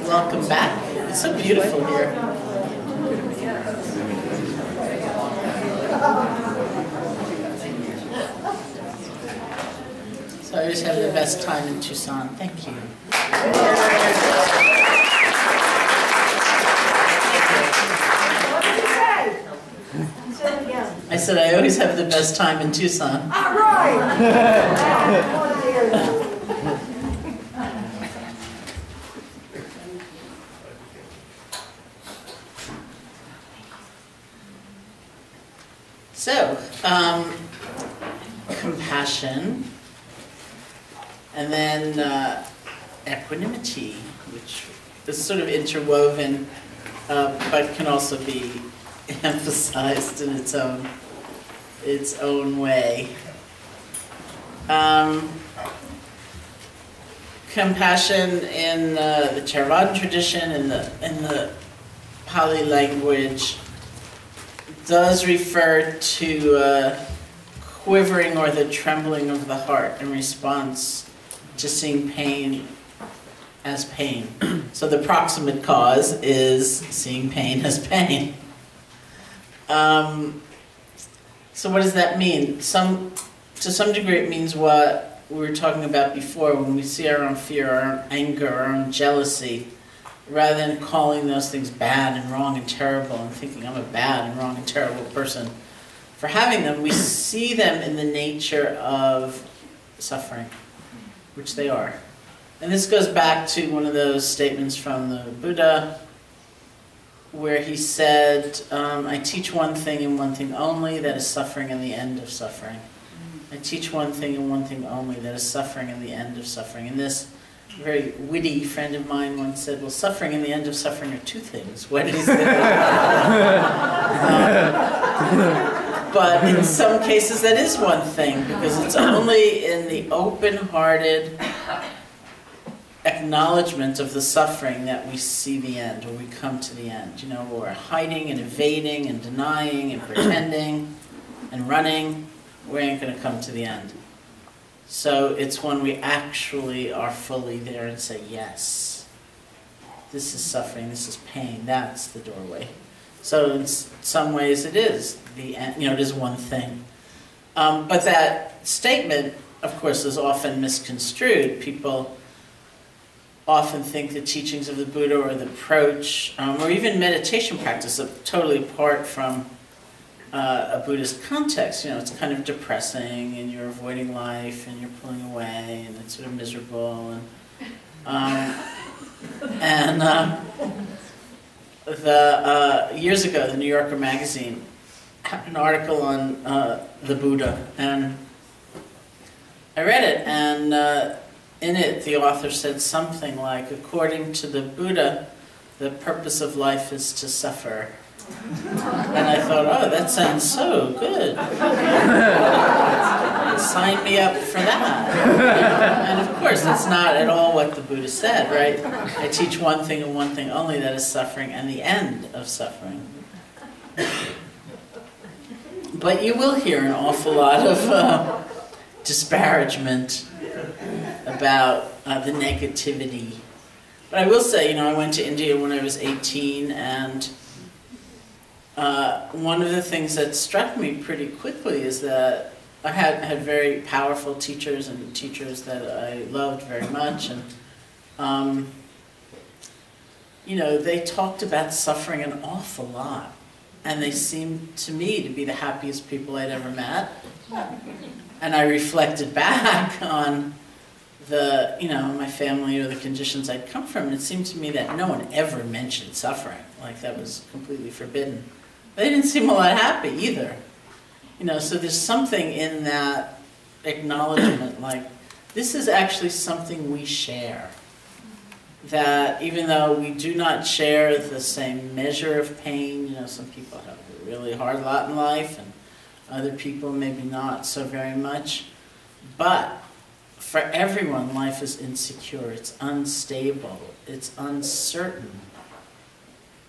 Welcome back. It's so beautiful here. So I always have the best time in Tucson. Thank you. I said I always have the best time in Tucson. All right. So, compassion, and then equanimity, which is sort of interwoven, but can also be emphasized in its own way. Compassion in the Theravada tradition, in the Pali language, does refer to quivering or the trembling of the heart in response to seeing pain as pain. So the proximate cause is seeing pain as pain. So what does that mean? To some degree it means what we were talking about before, when we see our own fear, our own anger, our own jealousy, rather than calling those things bad and wrong and terrible and thinking I'm a bad and wrong and terrible person for having them, we see them in the nature of suffering, which they are. And this goes back to one of those statements from the Buddha where he said, I teach one thing and one thing only, that is suffering and the end of suffering. I teach one thing and one thing only, that is suffering and the end of suffering. And this very witty friend of mine once said, well, suffering and the end of suffering are two things. What is it? But in some cases that is one thing, because it's only in the open-hearted acknowledgement of the suffering that we see the end, or we come to the end. You know, we're hiding and evading and denying and pretending and running. We ain't going to come to the end. So it's when we actually are fully there and say, yes, this is suffering, this is pain, that's the doorway. So in some ways it is the end, you know, it is one thing. But that statement, of course, is often misconstrued. People often think the teachings of the Buddha or the approach, or even meditation practice, are totally apart from a Buddhist context. You know, it's kind of depressing, and you're avoiding life, and you're pulling away, and it's sort of miserable. Years ago, the New Yorker magazine had an article on the Buddha, and I read it, and in it, the author said something like, according to the Buddha, the purpose of life is to suffer. And I thought, oh, that sounds so good. Sign me up for that. You know? And of course, that's not at all what the Buddha said, right? I teach one thing and one thing only, that is suffering and the end of suffering. But you will hear an awful lot of disparagement about the negativity. But I will say, you know, I went to India when I was 18, and one of the things that struck me pretty quickly is that I had very powerful teachers, and teachers that I loved very much, and you know, they talked about suffering an awful lot, and they seemed to me to be the happiest people I'd ever met. And I reflected back on the, you know, my family or the conditions I'd come from, and it seemed to me that no one ever mentioned suffering, like that was completely forbidden. They didn't seem a lot happy either. You know, so there's something in that acknowledgement, like, this is actually something we share. That even though we do not share the same measure of pain, you know, some people have a really hard lot in life, and other people maybe not so very much. But for everyone, life is insecure, it's unstable, it's uncertain.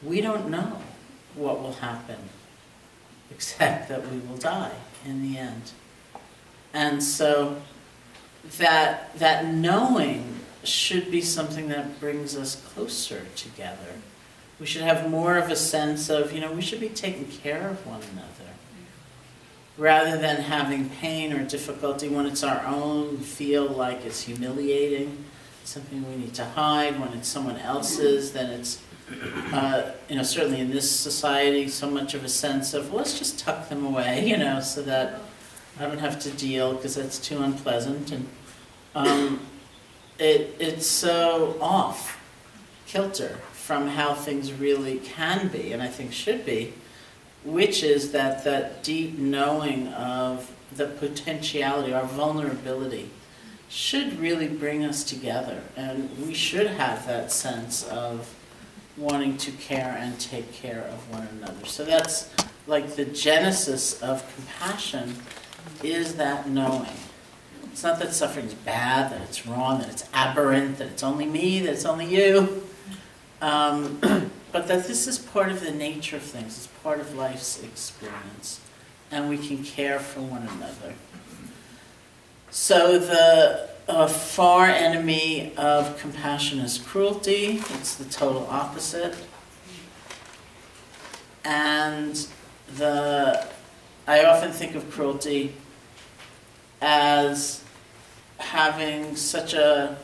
We don't know what will happen, except that we will die in the end. And so that knowing should be something that brings us closer together. We should have more of a sense of, we should be taking care of one another, rather than having pain or difficulty when it's our own, feel like it's humiliating, something we need to hide. When it's someone else's, then it's, certainly in this society, so much of a sense of, well, let's just tuck them away, so that I don't have to deal, because that's too unpleasant. And it's so off kilter from how things really can be, and I think should be, which is that deep knowing of the potentiality, our vulnerability, should really bring us together. And we should have that sense of wanting to care and take care of one another. So that's like the genesis of compassion, is that knowing. It's not that suffering is bad, that it's wrong, that it's aberrant, that it's only me, that it's only you. But that this is part of the nature of things, it's part of life's experience, and we can care for one another. So the far enemy of compassion is cruelty. It's the total opposite. And I often think of cruelty as having such a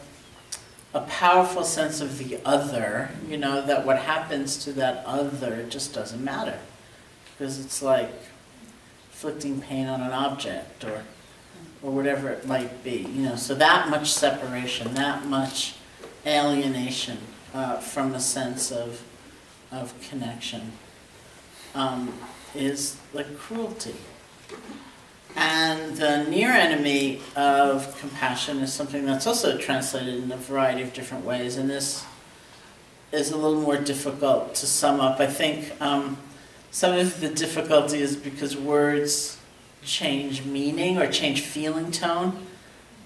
powerful sense of the other, that what happens to that other just doesn't matter. Because it's like inflicting pain on an object or whatever it might be. So that much separation, that much alienation from a sense of connection is like cruelty. And the near enemy of compassion is something that's also translated in a variety of different ways, and this is a little more difficult to sum up. I think some of the difficulty is because words change meaning or change feeling tone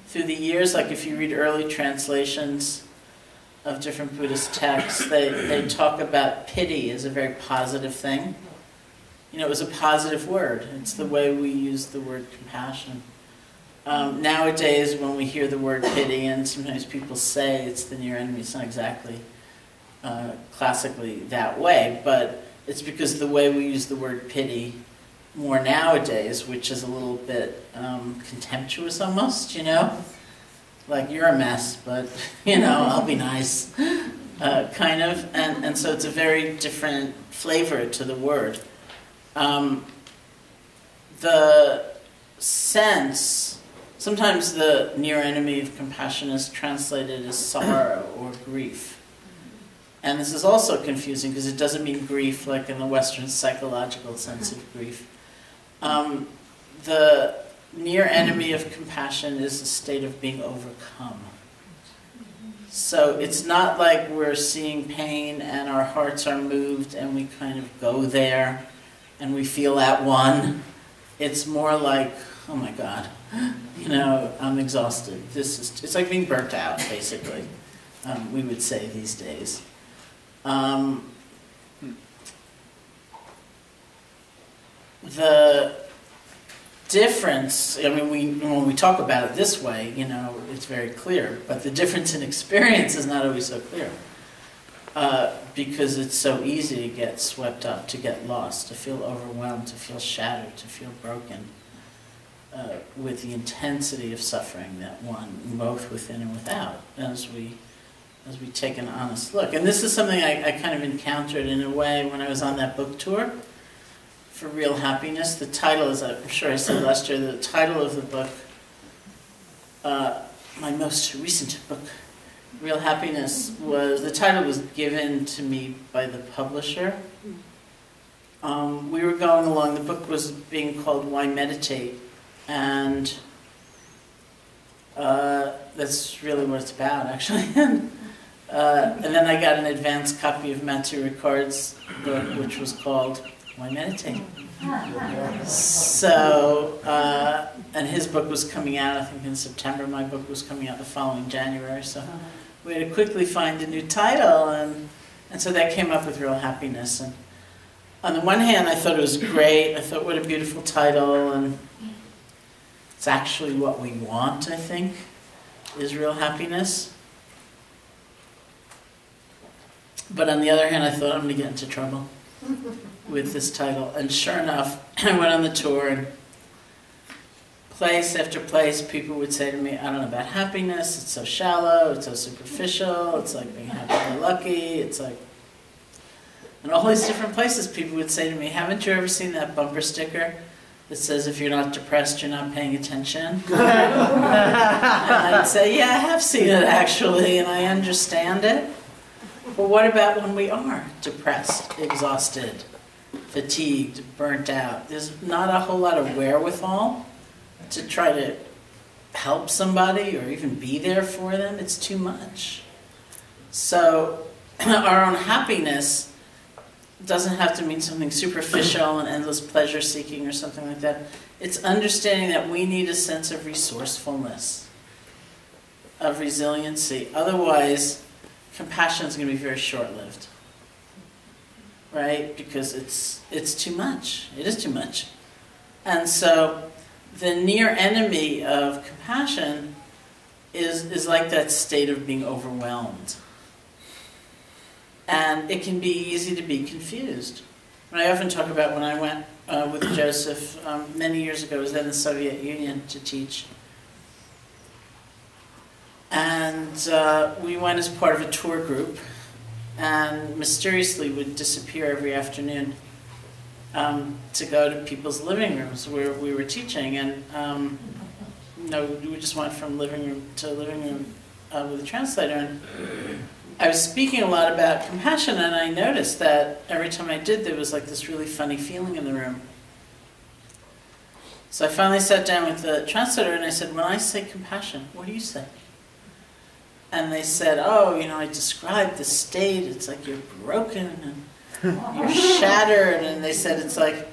through the years. Like if you read early translations of different Buddhist texts, they talk about pity as a very positive thing. It was a positive word. It's the way we use the word compassion. Nowadays, when we hear the word pity, and sometimes people say it's the near enemy, it's not exactly classically that way, but it's because the way we use the word pity more nowadays, which is a little bit contemptuous almost, like you're a mess, but I'll be nice, kind of, and so it's a very different flavor to the word. The sense, sometimes the near enemy of compassion is translated as sorrow or grief. And this is also confusing because it doesn't mean grief like in the Western psychological sense of grief. The near enemy of compassion is a state of being overcome. So it's not like we're seeing pain and our hearts are moved and we kind of go there and we feel at one. It's more like, oh my God, I'm exhausted. It's like being burnt out, basically, we would say these days. The difference, when we talk about it this way, it's very clear, but the difference in experience is not always so clear. Because it's so easy to get swept up, to get lost, to feel overwhelmed, to feel shattered, to feel broken with the intensity of suffering that one, both within and without, as we take an honest look. And this is something I kind of encountered in a way when I was on that book tour for Real Happiness. The title, as I'm sure I said last year, the title of the book, my most recent book, Real Happiness, the title was given to me by the publisher. We were going along, the book was being called Why Meditate, and that's really what it's about, actually. And then I got an advance copy of Matthew Ricard's book, which was called Why Meditate. So, and his book was coming out, I think in September. My book was coming out the following January, so we had to quickly find a new title, and so that came up with Real Happiness. And on the one hand, I thought it was great. I thought, what a beautiful title, and it's actually what we want, I think. is real happiness. But on the other hand, I thought I'm going to get into trouble with this title. And sure enough, I went on the tour, and place after place, people would say to me, I don't know about happiness, it's so shallow, it's so superficial, it's like being happy and lucky, it's like... And all these different places, people would say to me, haven't you ever seen that bumper sticker that says, if you're not depressed, you're not paying attention? And I'd say, yeah, I have seen it actually, and I understand it. But what about when we are depressed, exhausted, fatigued, burnt out? There's not a whole lot of wherewithal to try to help somebody or even be there for them. It's too much. So our own happiness doesn't have to mean something superficial and endless pleasure seeking or something like that. It's understanding that we need a sense of resourcefulness, of resiliency. Otherwise, compassion is going to be very short-lived, right? Because it's too much. It is too much. And so the near enemy of compassion is like that state of being overwhelmed. And it can be easy to be confused. And I often talk about when I went with Joseph many years ago, I was in the Soviet Union to teach. And we went as part of a tour group, and mysteriously would disappear every afternoon to go to people's living rooms where we were teaching. And we just went from living room to living room with a translator. And I was speaking a lot about compassion, and I noticed that every time I did, there was like this really funny feeling in the room. So I finally sat down with the translator and I said, when I say compassion, what do you say? And they said, oh, I described the state, it's like you're broken and you're shattered. And they said it's like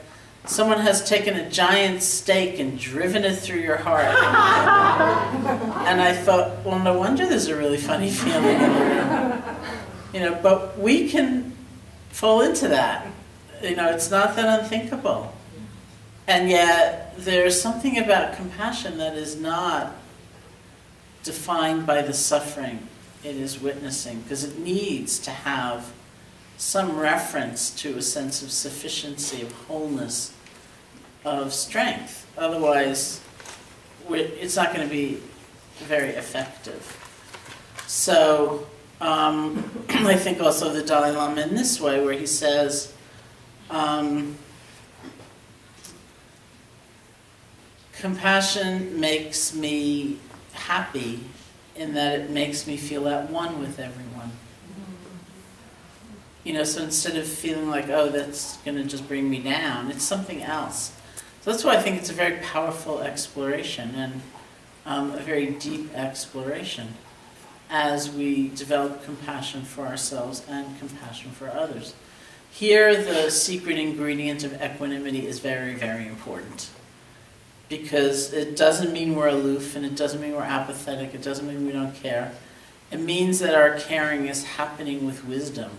someone has taken a giant stake and driven it through your heart. And I thought, well, no wonder there's a really funny feeling in the room. But we can fall into that. It's not that unthinkable. And yet, there's something about compassion that is not defined by the suffering it is witnessing, because it needs to have some reference to a sense of sufficiency, of wholeness, of strength. Otherwise, it's not going to be very effective. So, I think also the Dalai Lama in this way, where he says, compassion makes me happy in that it makes me feel at one with everyone. So instead of feeling like, oh, that's going to just bring me down, it's something else. So that's why I think it's a very powerful exploration and a very deep exploration as we develop compassion for ourselves and compassion for others. Here, the secret ingredient of equanimity is very, very important. Because it doesn't mean we're aloof, and it doesn't mean we're apathetic, it doesn't mean we don't care. It means that our caring is happening with wisdom.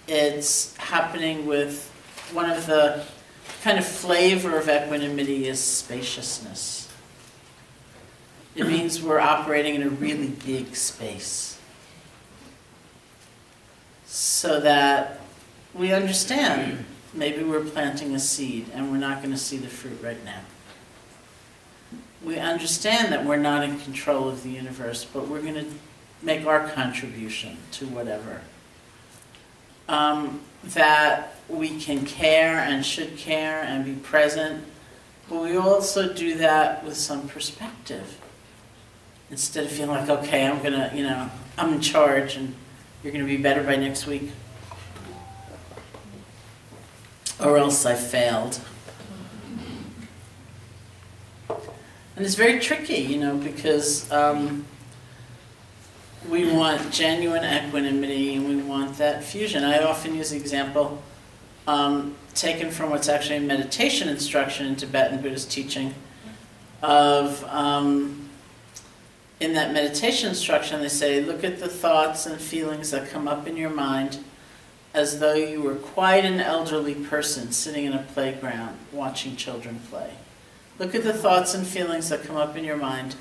It's happening with, one of the kind of flavor of equanimity is spaciousness. It means we're operating in a really big space. So that we understand maybe we're planting a seed and we're not going to see the fruit right now. We understand that we're not in control of the universe, but we're going to make our contribution to whatever. That we can care and should care and be present, but we also do that with some perspective. Instead of feeling like, okay, I'm going to, I'm in charge and you're going to be better by next week. Or else I failed. And it's very tricky, because we want genuine equanimity and we want that fusion. I often use the example taken from what's actually a meditation instruction in Tibetan Buddhist teaching of, in that meditation instruction they say, look at the thoughts and feelings that come up in your mind as though you were quite an elderly person sitting in a playground watching children play. Look at the thoughts and feelings that come up in your mind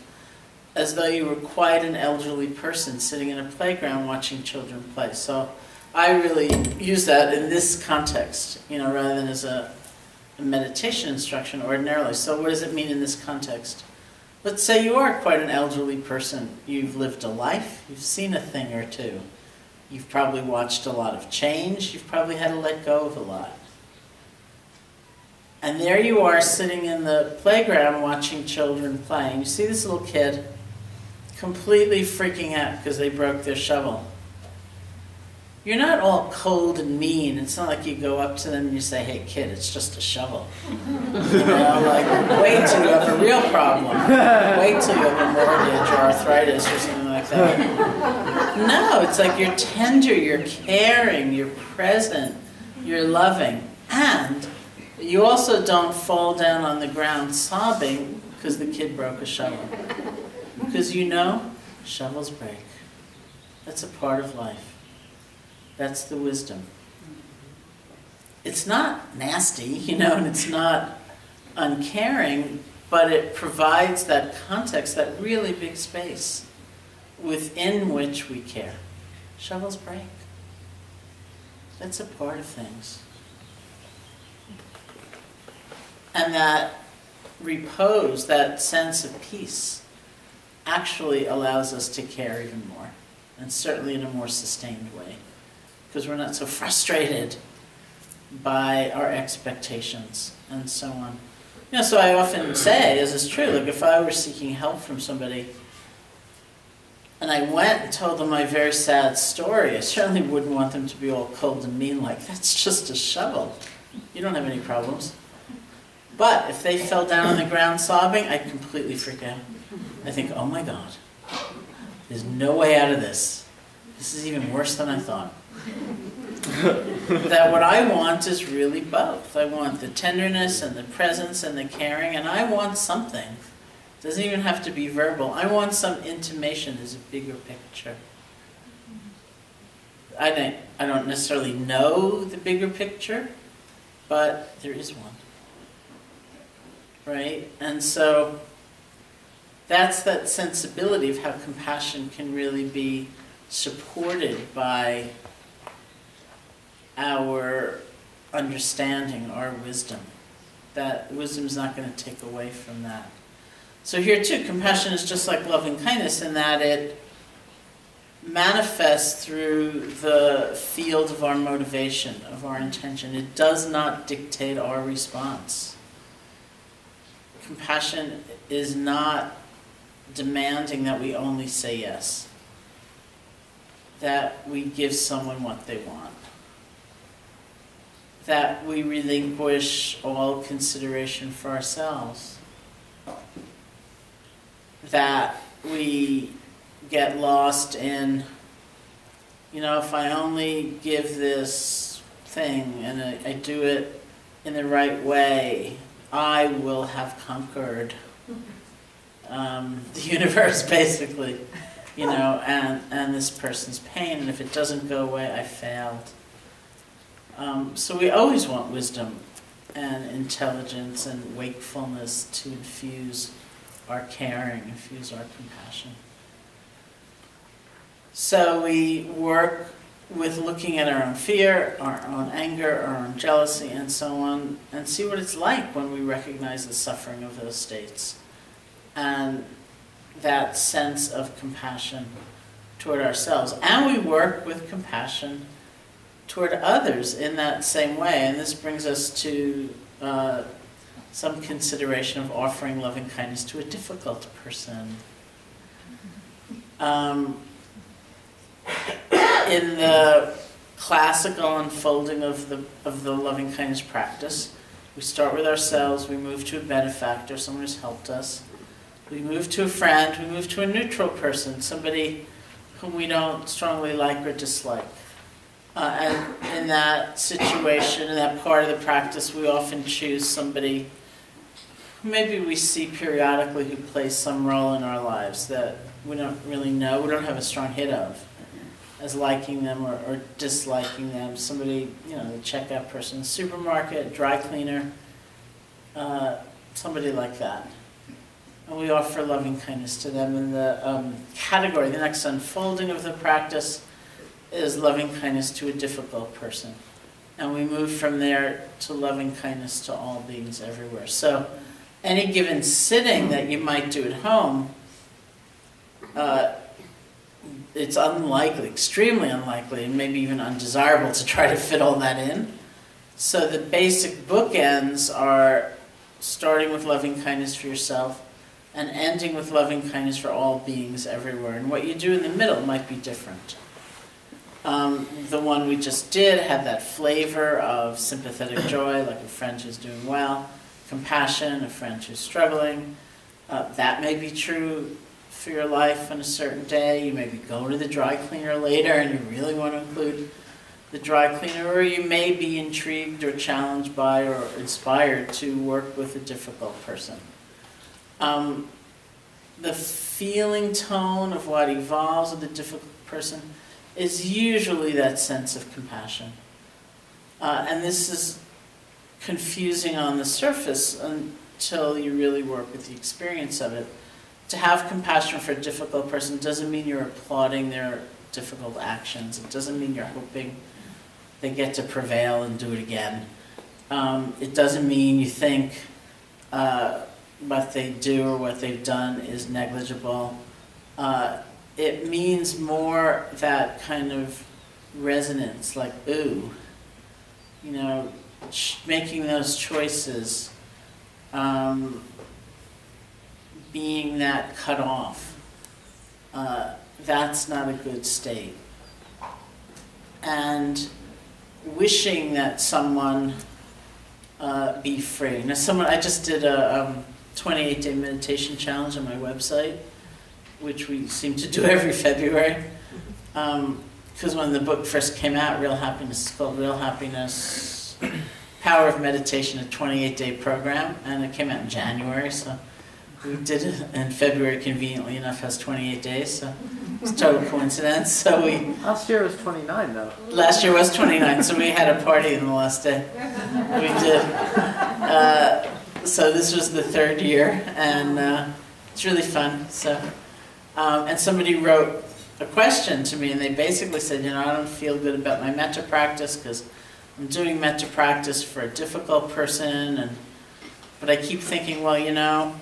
as though you were quite an elderly person sitting in a playground watching children play. So I really use that in this context, rather than as a meditation instruction ordinarily. So what does it mean in this context? Let's say you are quite an elderly person. You've lived a life, you've seen a thing or two. You've probably watched a lot of change, you've probably had to let go of a lot. And there you are sitting in the playground watching children play. And you see this little kid completely freaking out because they broke their shovel. You're not all cold and mean. It's not like you go up to them and you say, hey kid, it's just a shovel. Wait till you have a real problem. Wait till you have a mortgage or arthritis or something like that. No, it's like you're tender, you're caring, you're present, you're loving. And you also don't fall down on the ground sobbing because the kid broke a shovel. Because shovels break. That's a part of life. That's the wisdom. It's not nasty, and it's not uncaring, but it provides that context, that really big space within which we care. Shovels break. That's a part of things. And that repose, that sense of peace, actually allows us to care even more, and certainly in a more sustained way, because we're not so frustrated by our expectations and so on. So I often say, as is true, if I were seeking help from somebody and I went and told them my very sad story, I certainly wouldn't want them to be all cold and mean, like, that's just a shovel. You don't have any problems. But if they fell down on the ground sobbing, I'd completely freak out. I think, oh my God, there's no way out of this. This is even worse than I thought. That what I want is really both. I want the tenderness and the presence and the caring, and I want something. It doesn't even have to be verbal. I want some intimation. There's a bigger picture. I don't necessarily know the bigger picture, but there is one. Right? And so that's that sensibility of how compassion can really be supported by our understanding, our wisdom. That wisdom is not going to take away from that. So here too, compassion is just like loving kindness in that it manifests through the field of our motivation, of our intention. It does not dictate our response. Compassion is not demanding that we only say yes, that we give someone what they want, that we relinquish all consideration for ourselves, that we get lost in, if I only give this thing and I do it in the right way, I will have conquered the universe, basically, and this person's pain, and if it doesn't go away, I failed. So we always want wisdom and intelligence and wakefulness to infuse our caring, infuse our compassion. So we work with looking at our own fear, our own anger, our own jealousy, and so on, and see what it's like when we recognize the suffering of those states. And that sense of compassion toward ourselves. And we work with compassion toward others in that same way. And this brings us to some consideration of offering loving kindness to a difficult person. In the classical unfolding of the loving kindness practice, we start with ourselves, we move to a benefactor, someone who's helped us. We move to a friend, we move to a neutral person, somebody whom we don't strongly like or dislike. And in that situation, in that part of the practice, we often choose somebody who maybe we see periodically who plays some role in our lives that we don't really know, we don't have a strong hit of, as liking them or disliking them. Somebody, the checkout person, supermarket, dry cleaner, somebody like that. and we offer loving kindness to them. And the category, the next unfolding of the practice, is loving kindness to a difficult person. And we move from there to loving kindness to all beings everywhere. So any given sitting that you might do at home, it's unlikely, extremely unlikely, and maybe even undesirable to try to fit all that in. So the basic bookends are starting with loving kindness for yourself and ending with loving kindness for all beings everywhere. And what you do in the middle might be different. The one we just did had that flavor of sympathetic joy, like a friend who's doing well, compassion, a friend who's struggling. That may be true for your life on a certain day. You maybe go to the dry cleaner later and you really want to include the dry cleaner, or you may be intrigued or challenged by or inspired to work with a difficult person. The feeling tone of what evolves with a difficult person is usually that sense of compassion. And this is confusing on the surface until you really work with the experience of it. To have compassion for a difficult person doesn't mean you're applauding their difficult actions. It doesn't mean you're hoping they get to prevail and do it again. It doesn't mean you think what they do or what they've done is negligible. It means more that kind of resonance, like, ooh, you know, making those choices, being that cut off. That's not a good state. And wishing that someone be free. Now, I just did a 28-day meditation challenge on my website, which we seem to do every February. Because when the book first came out, Real Happiness, it's called Real Happiness, Power of Meditation, a 28-day program, and it came out in January, so we did it, and February, conveniently enough, has 28 days, so it's a total coincidence. So last year was 29, though. Last year was 29, so we had a party in the last day. We did. So this was the third year, and it's really fun. So, and somebody wrote a question to me, and they basically said, you know, I don't feel good about my metta practice because I'm doing metta practice for a difficult person, but I keep thinking, well, you know,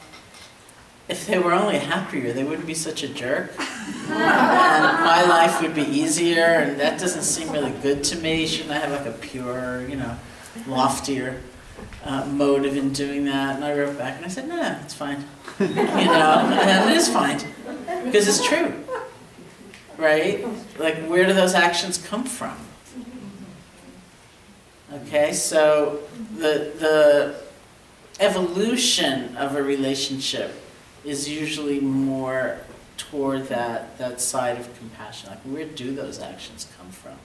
if they were only happier, they wouldn't be such a jerk, and my life would be easier, and that doesn't seem really good to me. Shouldn't I have like a pure, you know, loftier motive in doing that? And I wrote back and I said, no, it's fine. You know, and it is fine, because it's true, right? Like, where do those actions come from? Okay, so the evolution of a relationship is usually more toward that side of compassion. Like, where do those actions come from?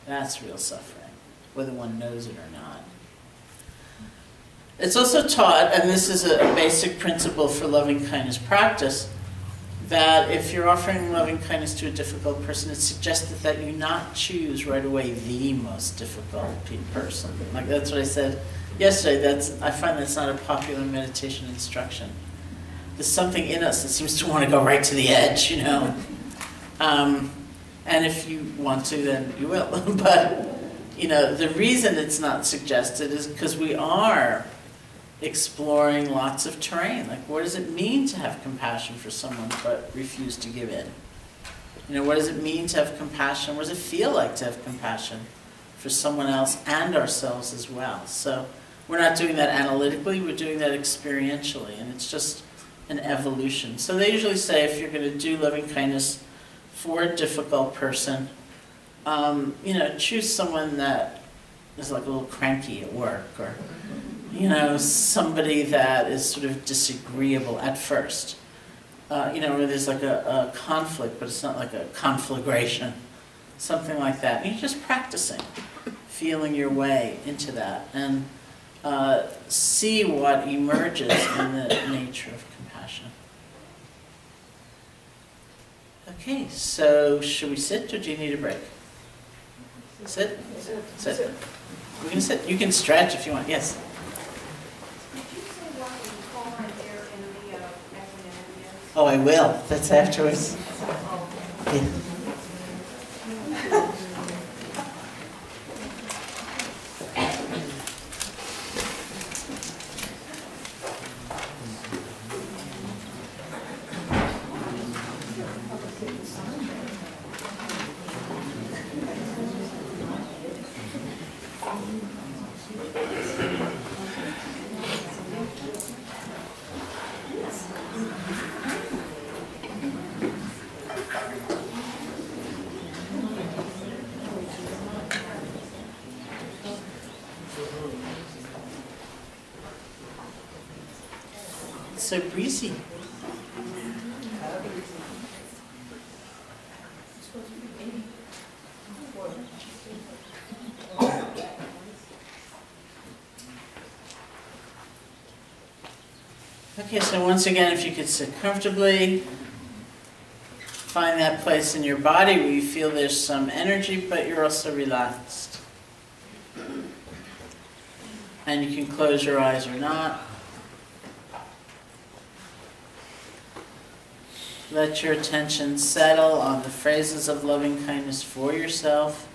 That's real suffering, whether one knows it or not. It's also taught, and this is a basic principle for loving kindness practice, that if you're offering loving kindness to a difficult person, it's suggested that you not choose right away the most difficult person. Like, that's what I said yesterday. I find that's not a popular meditation instruction. There's something in us that seems to want to go right to the edge, you know. And if you want to, then you will. But, you know, the reason it's not suggested is because we are exploring lots of terrain. Like, what does it mean to have compassion for someone but refuse to give in? You know, what does it mean to have compassion? What does it feel like to have compassion for someone else and ourselves as well? So we're not doing that analytically, we're doing that experientially, and it's just an evolution. So they usually say if you're going to do loving kindness for a difficult person, you know, choose someone that is like a little cranky at work, or, you know, somebody that is sort of disagreeable at first. You know, where there's like a conflict, but it's not like a conflagration, something like that. And you're just practicing, feeling your way into that, and see what emerges in the nature of compassion. Okay, so should we sit, or do you need a break? Sit? Sit. We're going to sit. You can stretch if you want. Yes? Did you say what you call right there in the Oh, I will. That's afterwards. Yeah. It's so breezy. Okay, so once again, if you could sit comfortably, find that place in your body where you feel there's some energy, but you're also relaxed. And you can close your eyes or not. Let your attention settle on the phrases of loving kindness for yourself.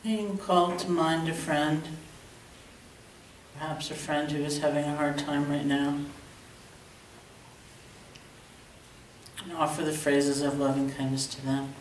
being called to mind a friend, perhaps a friend who is having a hard time right now, and offer the phrases of loving kindness to them.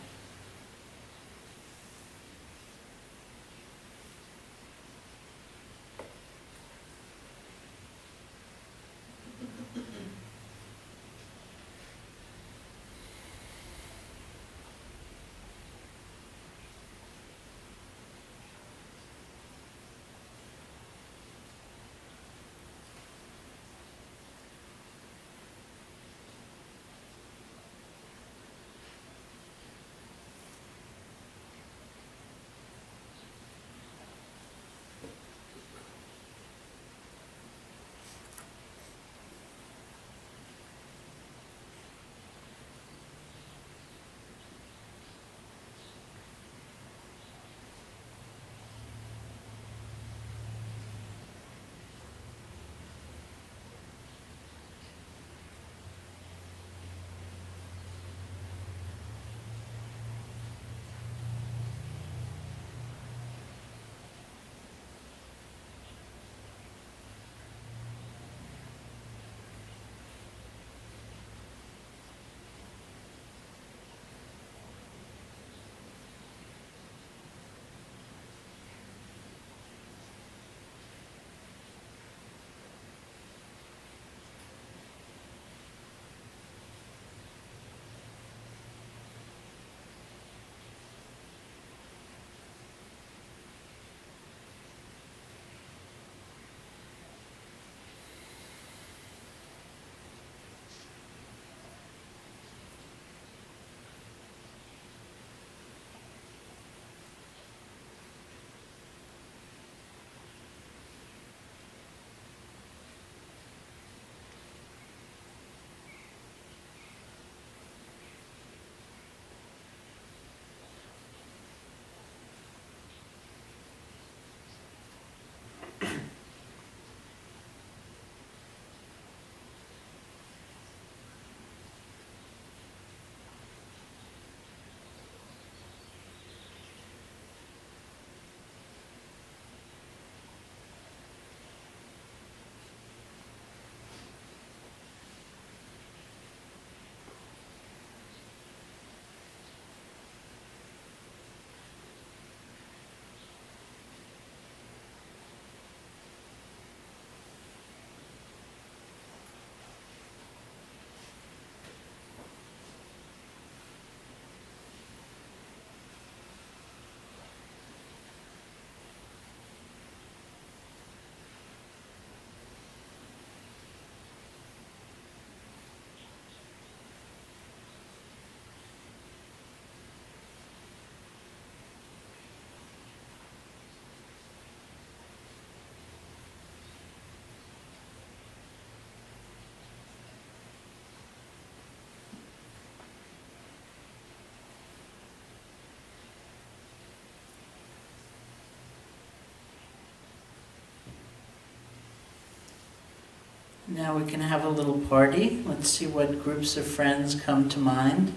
Now we can have a little party. Let's see what groups of friends come to mind.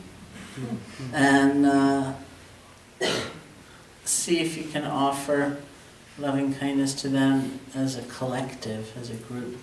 And see if you can offer loving kindness to them as a collective, as a group.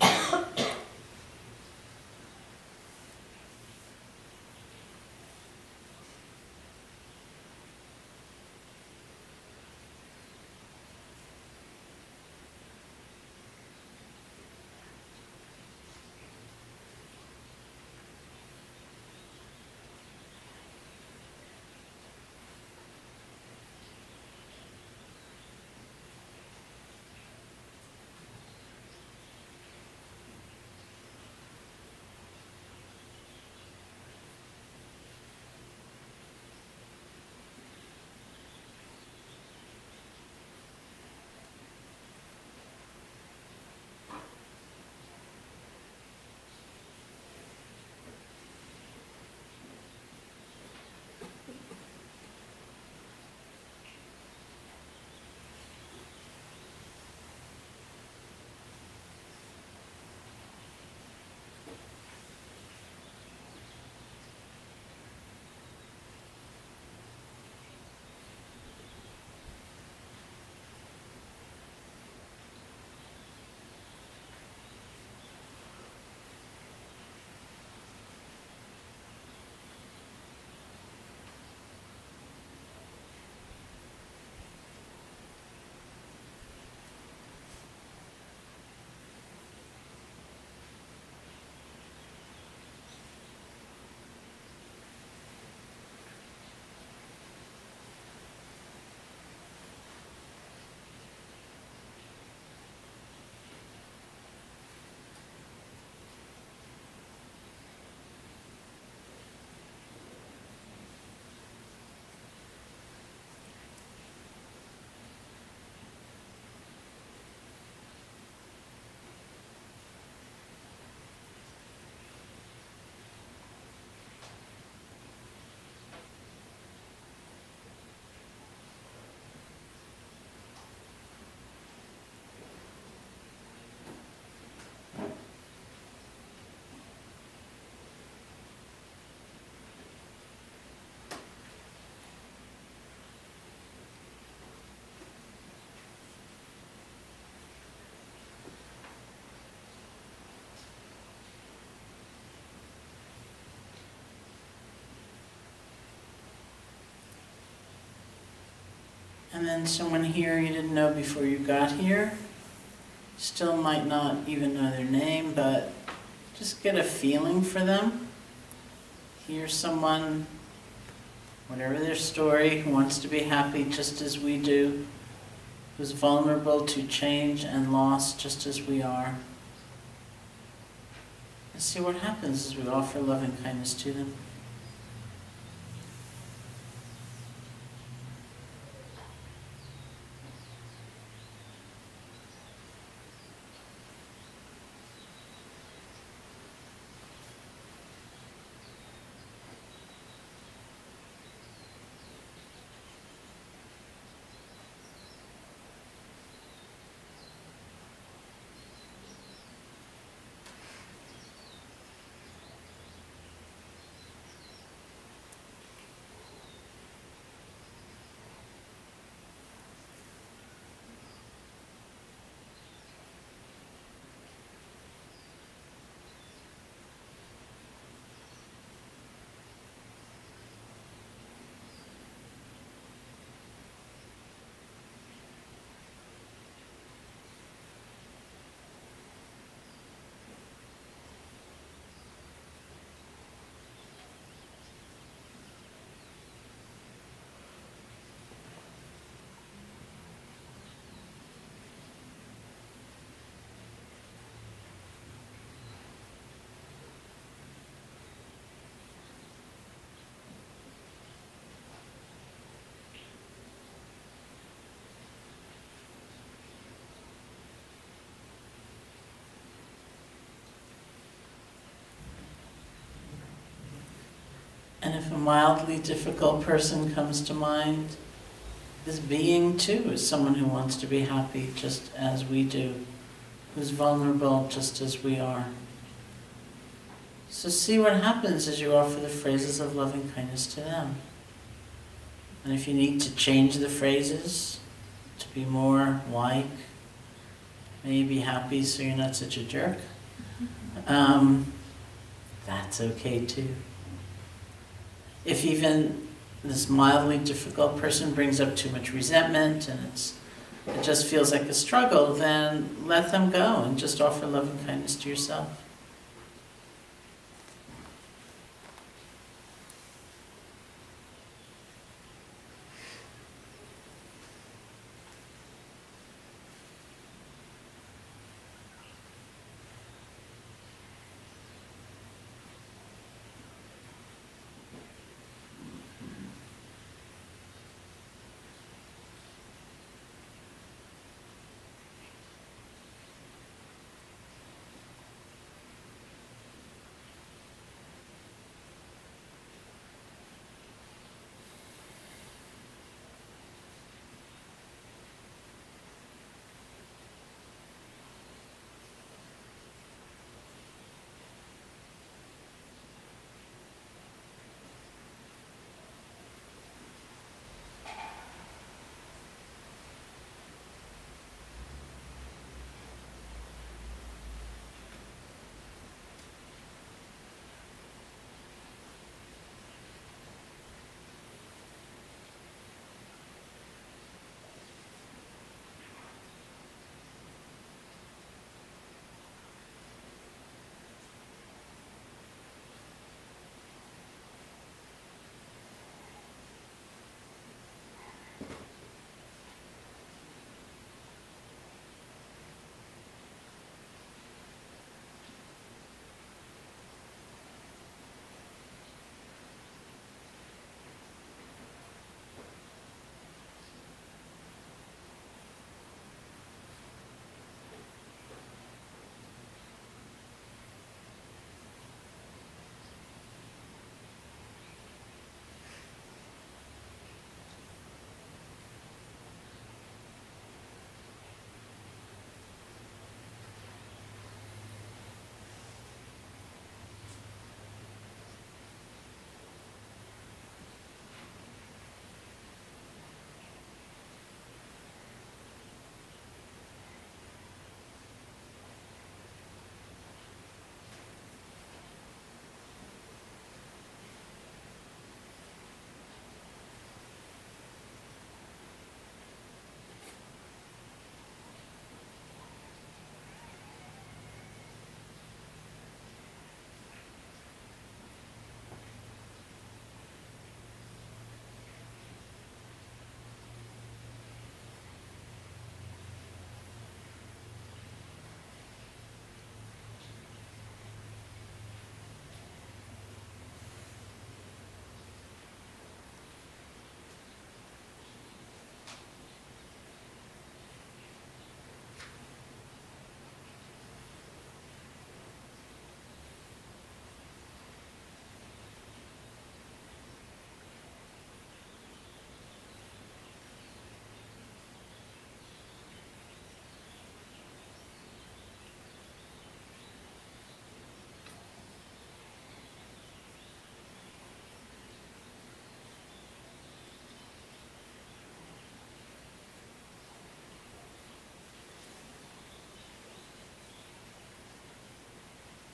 And then someone here you didn't know before you got here. Still might not even know their name, but just get a feeling for them. Hear someone, whatever their story, who wants to be happy just as we do, who's vulnerable to change and loss just as we are. And see what happens as we offer loving kindness to them. And if a mildly difficult person comes to mind, this being too is someone who wants to be happy just as we do, who's vulnerable just as we are. So see what happens as you offer the phrases of loving kindness to them. And if you need to change the phrases to be more like, maybe happy so you're not such a jerk, that's okay too. If even this mildly difficult person brings up too much resentment and it just feels like a struggle, then let them go and just offer loving kindness to yourself.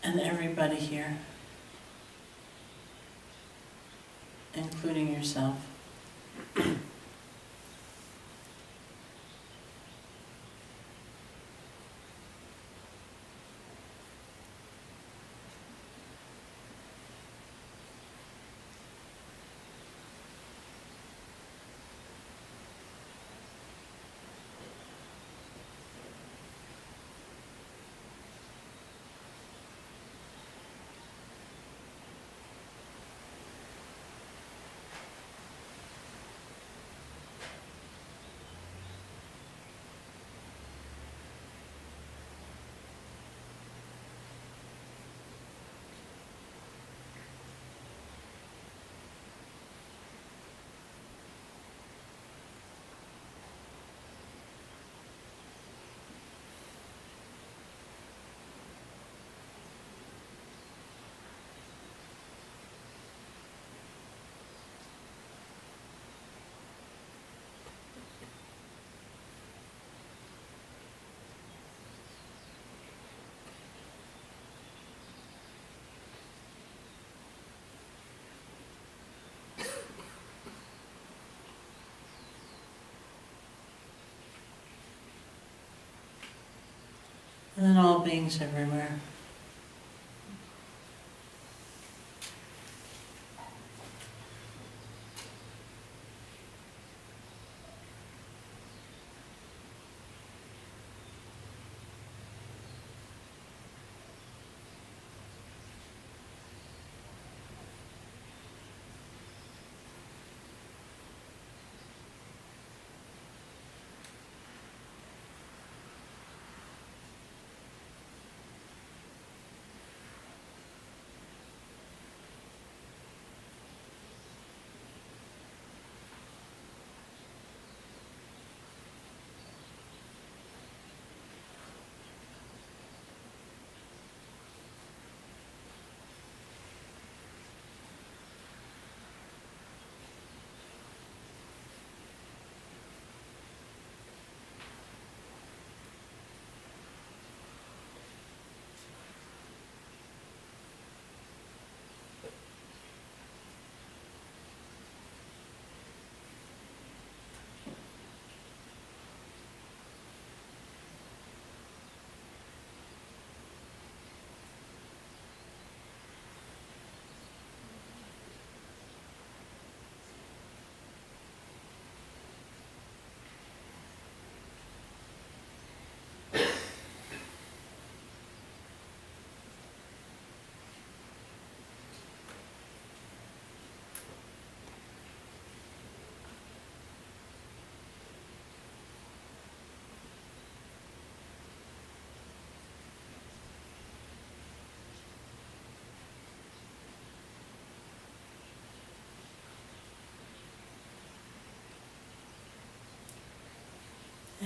and everybody here, including yourself. And then all beings everywhere.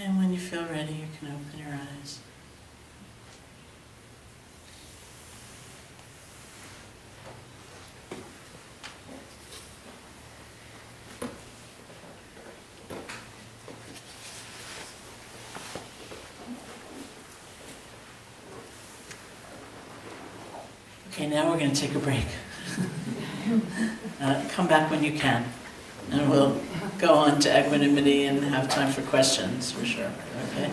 And when you feel ready, you can open your eyes. Okay, now we're going to take a break. Come back when you can, and we'll go on to equanimity and have time for questions, for sure, okay?